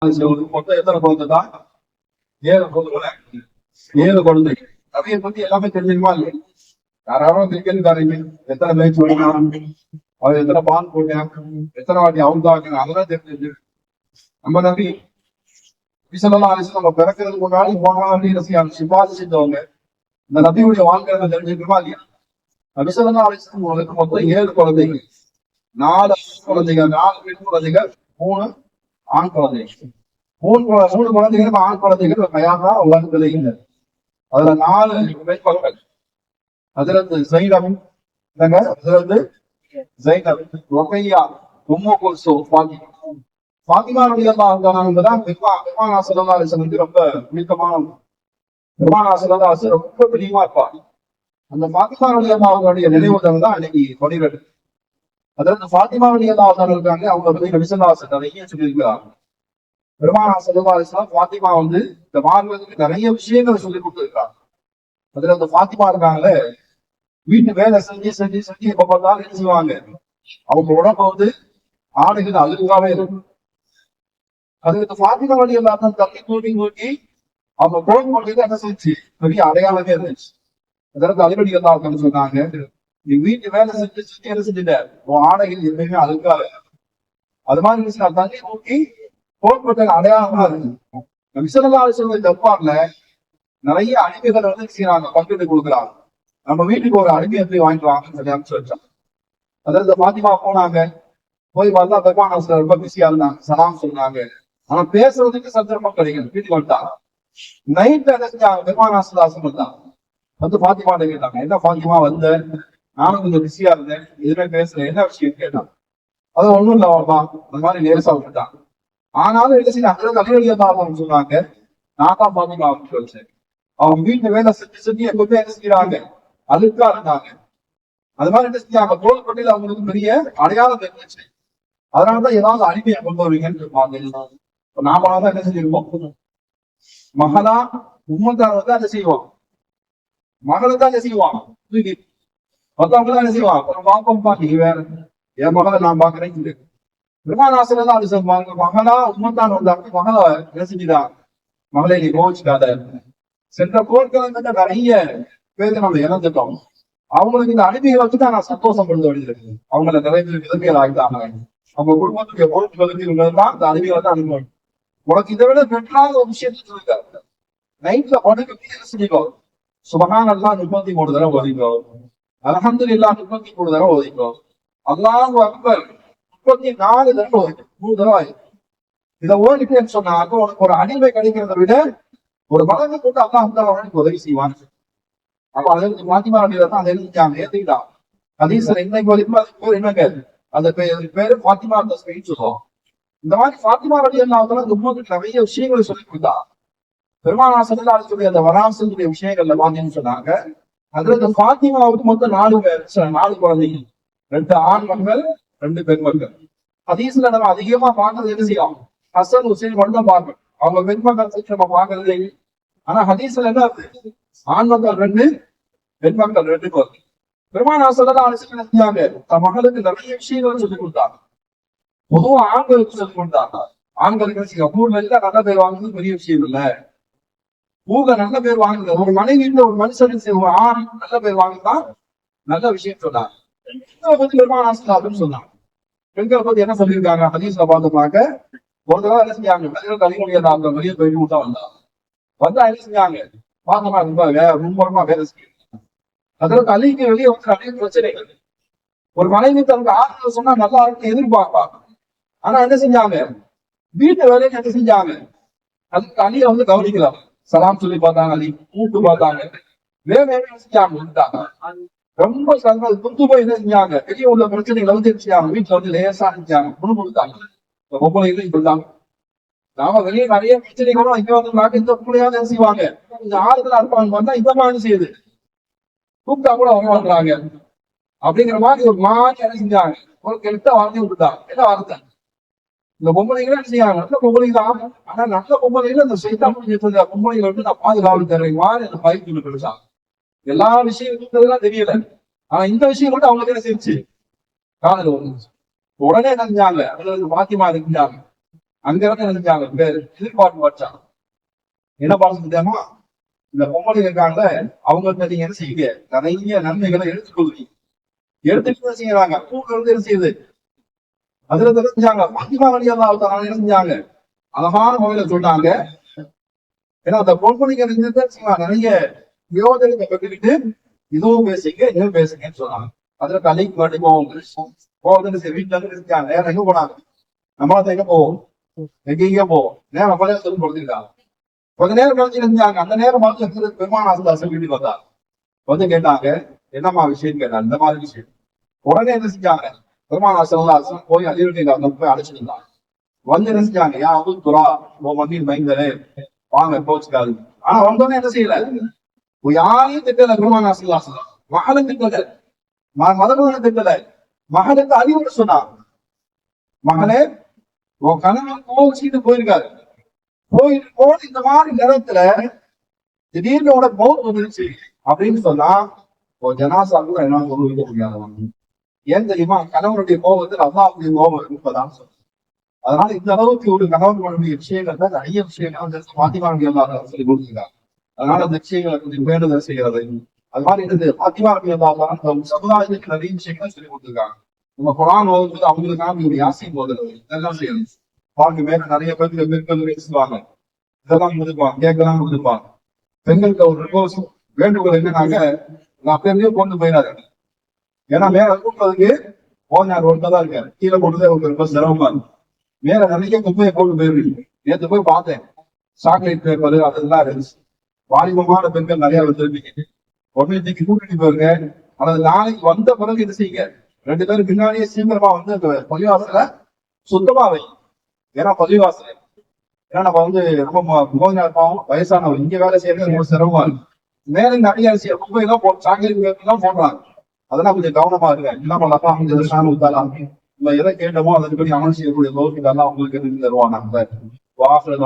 மொத்தம் எத்தனை குழந்தை தான்? 7 குழந்தை. 7 குழந்தை. அதைய பத்தி எல்லாமே தெரிஞ்சுக்குமா இல்லையா? யாராவது கிரிக்கெட் தரீங்க, எத்தனை மேட்ச் விடணும், அவர் எத்தனை பால் போட்டேன், எத்தனை வாட்டி அவுட் ஆகுங்க, அதெல்லாம் தெரிஞ்சு நம்ம நம்பி விசலெல்லாம் அழைச்சு நம்ம பிறக்கிறதுக்கு முன்னாடி போனாலும் சிபாரிசு செஞ்சவங்க இந்த நபியுடைய வாழ்க்கை தெரிஞ்சுக்கணுமா இல்லையா? விசலெல்லாம் அழைச்சு மொத்தம் 7 குழந்தைங்க, 4 குழந்தைங்க, 4 பெண் குழந்தைகள், 3 ஆண் குழந்தைகள். மூணு குழந்தைகளும் ஆண் குழந்தைகள் தயாரா உலகத்துல இல்லை. அதுல 4 பெண் குழந்தைகள். அதுல இருந்து ஜைனப், ஜைனப், ரொக்கையா, உம்மு குல்சூம், ஃபாத்திமா. ஃபாத்திமா ரலியல்லாஹு அன்ஹா தான் பெருமானார் ஸல்லல்லாஹு அலைஹி வஸல்லம் ரொம்ப பிடித்தமானவங்க. பெருமானார் ஸல்லல்லாஹு அலைஹி வஸல்லம் ரொம்ப பிரியமா இருப்பாங்க. அந்த ஃபாத்திமா ரலியல்லாஹு அன்ஹாவுடைய நினைவுகள் தான் இன்னைக்கு கொடிரட்டு. அதாவது ஃபாத்திமா ரலியல்லாஹு அன்ஹா இருக்காங்க, அவங்க பத்தி நபி ஸல்லல்லாஹு அலைஹி வஸல்லம் நிறைய சொல்லியிருக்கிறாங்க. பெருமானார் ஸல்லல்லாஹு அலைஹி வஸல்லம் ஃபாத்திமா இந்த மார்க்கத்துக்கு நிறைய விஷயங்களை சொல்லி கொடுத்துருக்காங்க. அதுல அந்த ஃபாத்திமா இருக்காங்களே, வீட்டு வேலை செஞ்சு செஞ்சு செஞ்சு எப்ப பார்த்தாலும் என்ன செய்வாங்க, அவங்க உடம்பு ஆடுகள் அழுகாவே இருக்கும். அதுக்கு ஃபாத்திமா ரலியல்லாஹு அன்ஹா தள்ளி தூக்கி தூக்கி அவங்க கோபம் என்ன செஞ்சு பெரிய அடையாளமே இருந்துச்சு. அதற்கு அலி ரலியல்லாஹு அன்ஹு சொன்னாங்க, நீ வீட்டு வேலை செஞ்சு செஞ்சு என்ன செஞ்சுட்ட, உன் ஆடைகள் எப்பயுமே அழுக்காது. அது மாதிரி இருந்துச்சு, நான் தள்ளி தூக்கி கோபப்பட்ட அடையாளமா இருக்கு. ஸல்லல்லாஹு அலைஹி வஸல்லம் ஜப்பான்ல நிறைய அடிமைகள் செய்யறாங்க, பங்கிட்டு கொடுக்குறாங்க. நம்ம வீட்டுக்கு ஒரு அடிமையை போய் வாங்கிட்டு வாங்கன்னு சொல்லி அனுப்பிச்சு வச்சாங்க. அதாவது ஃபாத்திமா போனாங்க, போய் பார்த்தா பெருமானார் ரொம்ப பிஸியா இருந்தாங்க, சலாம் சொன்னாங்க. ஆனா பேசுறதுக்கு சந்தர்ப்பம் கிடைக்கல. வீட்டுக்கு வந்துட்டாங்க. நைட்ல என்ன செஞ்சாங்க, பெருமானார் ஸல்லல்லாஹு வந்து ஃபாத்திமாட்ட கேட்டாங்க, என்ன ஃபாத்திமா வந்த, நானும் கொஞ்சம் பிஸியா இருந்தேன், எதுவுமே பேசல, என்ன விஷயம் கேட்டாங்க. அது ஒண்ணும் இல்ல வாப்பா, அந்த மாதிரி லேசா விட்டுட்டாங்க. ஆனாலும் என்ன செய்ய அந்த தலைவலியா சொன்னாங்க, நான் தான் ஃபாத்திமா அப்படின்னு சொல்லிச்சேன். அவங்க வீட்டு வேலை செஞ்சு செஞ்சு எப்பவுமே என்ன செய்யறாங்க, அதுக்கா இருந்தாங்க. அது மாதிரி என்ன செஞ்சாங்க, தோல்பட்டியில அவங்களுக்கு பெரிய அடையாளம் இருந்துச்சு. அதனாலதான் ஏதாவது அடிமையை கொண்டு வருவீங்கன்னு இருப்பாங்க. நாமதான் என்ன செஞ்சிருக்கோம், மகளா உம்மத்தார் வந்து அதை செய்வோம், மகளை தான் என்ன செய்வான் தூக்கி மத்தவங்க தான் என்ன செய்வான், பாப்பா நீ வேற, என் மகளை நான் பாக்குறேன்னு பெருமானார் தான் அது சொல்லுவாங்க. மகளா உம்மத்தான் வந்தாங்க, மகளை என்ன செஞ்சுதான், மகளை நீ கோவிச்சுக்காத. சென்ற போர்க்களத்துல நிறைய பேருக்கு நம்ம இறந்துட்டோம். அவங்களுக்கு இந்த அடிமைகளை வச்சுதான் நான் சந்தோஷப்படுத்த வேண்டியது. அவங்களை நிறைய பேர் விதவியல் ஆகிட்டாங்க. அவங்க குடும்பத்துடைய பொருட்களுக்கு தான் இந்த அடிமைகளை தான் அனுபவம். உனக்கு இதை விட பெற்றாத ஒரு விஷயத்த சொல்லிருக்காரு. நைட்ல படுக்க என்ன செஞ்சுக்கோ, சுபஹானல்லாஹ் 33 தடவை ஓதிக்கோ, அல்ஹம்துலில்லாஹ் 33 தடவை ஓதிக்கோ, அல்லாஹு அக்பர் 34 தடவை ஓதிக்கோ, 3 தடவை. இதை ஓதிட்டேன்னு சொன்னாங்க, உனக்கு ஒரு அடிமை கிடைக்கிறத விட ஒரு மகனை போட்டு அல்லாஹ் அவனுக்கு உதவி செய்வான். அப்ப அதற்கு ஃபாத்திமா ரலியல்லாஹு அதை எழுதிட்டாங்க, ஏத்துக்கிட்டான். ஹதீஸ்ல இன்னைக்கு வரைக்கும் அதுக்கு பேர் என்னங்க, அந்த பேரு ஃபாத்திமா தஸ்பீஹ் சொல்லுவோம். இந்த மாதிரி ஃபாத்திமா ரலியல்லாஹு இந்த உம்மத்துக்கு நிறைய விஷயங்களை சொல்லி கொடுத்தா. பெருமானார் ஸல்லல்லாஹு அலைஹி வஸல்லம் அந்த வராசத்துடைய விஷயங்கள்ல பாத்தீங்கன்னு சொன்னாங்க. அதுல இந்த ஃபாத்திமாவுக்கு மொத்தம் 4 குழந்தைகள், 2 ஆண் மகள், 2 பெண் மகள். ஹதீஸ்ல நம்ம அதிகமா பார்க்கறது என்ன செய்யும், ஹசன் ஹுசைன் மட்டும் தான் பார்க்கணும். அவங்க பெண் மகள் நம்ம பார்க்கறது. ஆனா ஹதீஸ்ல என்ன, ஆண் மக்கள் 2, பெண் மக்கள் 2 குழந்தை. பெருமானார் ஸல்லல்லாஹு அலைஹி வஸல்லம் செஞ்சாங்க, தன் மகளுக்கு நிறைய விஷயங்கள் சொல்லி கொடுத்தாங்க. பொதுவா ஆண்களுக்கு சொல்லி கொடுத்தாங்க. ஆண்களுக்கு ஊர்ல இருந்தா நல்ல பேர் வாங்குறது பெரிய விஷயம் இல்ல, ஊர்ல நல்ல பேர் வாங்குறது, ஒரு மனைவியில ஒரு மனுஷனுக்கு ஒரு ஆண் நல்ல பேர் வாங்குதான் நல்ல விஷயம் சொன்னாங்க. பெண்களை பத்தி பெருமானார் ஸல்லல்லாஹு அலைஹி வஸல்லம் சொன்னாங்க. பெண்களை பத்தி என்ன சொல்லியிருக்காங்க, ஹதீஸ்ல பார்த்தோம்னாக்க, ஒரு தடவை என்ன செஞ்சாங்க, அந்த வெளியே போயிட்டு தான் வந்தா என்ன செஞ்சாங்க, பார்த்தோம்னா ரொம்ப வேலை செய்யும். அதற்கு அலிக்கு வெளியே வந்து நிறைய பிரச்சனைகள். ஒரு மனைவி தனக்கு ஆண்கள் சொன்னா நல்லா இருக்கு எதிர்பார்ப்பாங்க. ஆனா என்ன செஞ்சாங்க, வீட்டு வேலையை என்ன செஞ்சாங்க, அதுக்கு அலியை வந்து கவனிக்கலாம். சலாம் சொல்லி பார்த்தாங்க, அலி கூட்டு பார்த்தாங்க, வேற செஞ்சாங்க. ரொம்ப துண்டு போய் என்ன செஞ்சாங்க, வெளியே உள்ள பிரச்சனைகளை வந்து செஞ்சாங்க, வீட்டுல வந்து லேசா செஞ்சாங்க, கொடுத்தாங்க. பொம்பளைகளும் இப்படித்தாங்க. நாம வெளியே நிறைய பிரச்சனைகளும் இங்க வந்து நாட்டு இந்த பிள்ளையாவது என்ன செய்வாங்க, இந்த ஆறுதலா இருப்பாங்க. பார்த்தா இந்த மாதிரி செய்யுது, கூப்பிட்டா கூட வரமாட்டாங்க. அப்படிங்கிற மாதிரி ஒரு மாதிரி என்ன செஞ்சாங்க, ஒரு கெட்ட வார்த்தையும் விட்டுட்டாங்க. என்ன வார்த்தை, இந்த பொம்பளைகளை என்ன செய்யாங்க, நல்ல பொம்பளை தான். ஆனா நல்ல பொம்பளைகளை இந்த சைத்தான் பொம்பளைகளை வந்து நான் பாதுகாவல் தர்ற மாதிரி அந்த பயிற்சி கிடைச்சாங்க. எல்லா விஷயங்களும் தெரியல. ஆனா இந்த விஷயம் மட்டும் அவங்களுக்கு என்ன செஞ்சு காதல் வந்துச்சு. உடனே என்ன செஞ்சாங்க, அதுல ஃபாத்திமா இருந்தாங்க, அங்க இருந்து நினைச்சாங்க பேரு எதிர்பார்ப்பு வச்சாங்க. என்ன பாடம் தெரியாமா, இந்த பொம்பளை இருக்காங்க அவங்கள்ட்ட நீங்க என்ன செய்யுங்க, நிறைய நன்மைகளை எடுத்துக்கொள்வீங்க. எடுத்துட்டு செய்யறாங்க. பூக்கள் வந்து என்ன செய்யுது, அதுல தெரிஞ்சாங்க பாத்திமா ரலியல்லாஹு தஆலா என்ன செஞ்சாங்க, அழகான முறையில சொன்னாங்க. ஏன்னா அந்த பொம்பளைக்கு நிறைய யோஜனை பெற்றுக்கிட்டு இதுவும் பேசுங்க இதுவும் பேசுங்கன்னு சொன்னாங்க. அதுல தலைக்கு மாட்டி போவோம் வீட்டுல இருந்து இருக்காங்க. நேரம் எங்க போனாங்க, நம்மளால எங்க போவோம், எங்க போவோம், நேரம் பழைய சொல்லி கொடுத்துருக்காங்க. கொஞ்ச நேரம் கழிச்சு இருந்தாங்க. அந்த நேரம் பார்த்து பெருமானாசன் வீட்டுக்கு வந்தாங்க. வந்து கேட்டாங்க என்னம்மா விஷயம் கேட்டாங்க. இந்த மாதிரி விஷயம். உடனே என்ன செஞ்சாங்க, பெருமானாசன் போய் அலிரலியல்லாஹு போய் அழைச்சிருந்தாங்க. வந்து என்ன செஞ்சாங்க, யா அபூ துரா ஓ மண்ணின் மைந்தரே வாங்க கோச்சுக்காது. ஆனா வந்தோடனே என்ன செய்யல, யாரையும் திட்டல. பெருமானாசன் மகனும் திட்டல, மதங்களும் திட்டல, மகனுக்கு அறிவுரை சொன்னாங்க. மகனே உன் கணவன் கோவிச்சுட்டு போயிருக்காரு, போயிட்டு போது இந்த மாதிரி நேரத்துல திடீர்னு உனக்கு மௌத் வந்துருச்சு அப்படின்னு சொன்னா ஜனாசாவுக்கு என்ன சொல்ல முடியாதவங்க. ஏன் தெரியுமா, கணவனுடைய கோபத்தில் அல்லாஹ்வுடைய கோபம் இருப்பதான் சொல்றேன். அதனால இந்த அளவுக்கு ஒரு கணவனுடைய விஷயங்கள் தான் நிறைய விஷயங்கள் பாத்திமா ரலியல்லாஹு சொல்லி கொடுத்துருக்காங்க. அதனால அந்த விஷயங்களை கொஞ்சம் வேண்டுதல் செய்யறது, அது மாதிரி இருந்து பாத்திமா ரலியல்லாஹு சமுதாயத்துக்கு நிறைய விஷயங்களை சொல்லி கொடுத்துருக்காங்க. நம்ம குர்ஆன் ஓதும்போது அவங்களுக்காக ஒரு யாசீன் ஓதுறது இதெல்லாம் செய்யணும். பாருங்க மேல நிறைய பேருக்கு பெண்கள் பேசுவாங்க, இதெல்லாம் கொடுப்பாங்க, கேட்கலாம் கொடுப்பாங்க. பெண்களுக்கு ஒரு ரிக்வெஸ்ட் வேண்டுகோள் என்னன்னாக்க, அப்படியே கொண்டு போயிடாது. ஏன்னா மேல கூட்டுறதுக்கு போனார் ஒருத்ததான் இருக்காரு, கீழே போட்டுதான் அவங்களுக்கு ரொம்ப சிரமமா இருக்கு. மேல நிறைய குப்பையை கொண்டு போயிருக்கீங்க. நேற்று போய் பார்த்தேன், சாக்லேட் பேப்பர் அதெல்லாம் இருந்துச்சு. வாலிபமான பெண்கள் நிறைய வந்திருப்பீங்க. உடனே தூக்கி கூட்டிட்டு போயிருங்க. அல்லது நாளைக்கு வந்த பிறகு இது செய்யுங்க, 2 பேரும் பின்னாடியே சீக்கிரமா வந்து அந்த பள்ளிவாசல சுத்தமா வை. ஏன்னா பள்ளிவாசல் ஏன்னா நம்ம வந்து ரொம்ப போதனை இருப்போம், வயசானவங்க இங்க வேலை செய்யறது ரொம்ப சிரமமா இருக்கு. மேல நிறைய குப்பை எல்லாம் சாக்லேட் எல்லாம் போடுறாங்க. அதெல்லாம் கொஞ்சம் கவனமா இருக்க. இல்லாம அப்பா ஊத்தாலாம் நம்ம எதை கேட்டோமோ அதன்படி அமல் செய்யக்கூடிய லோகங்கள் எல்லாம் உங்களுக்கு தருவாங்க. வாசல்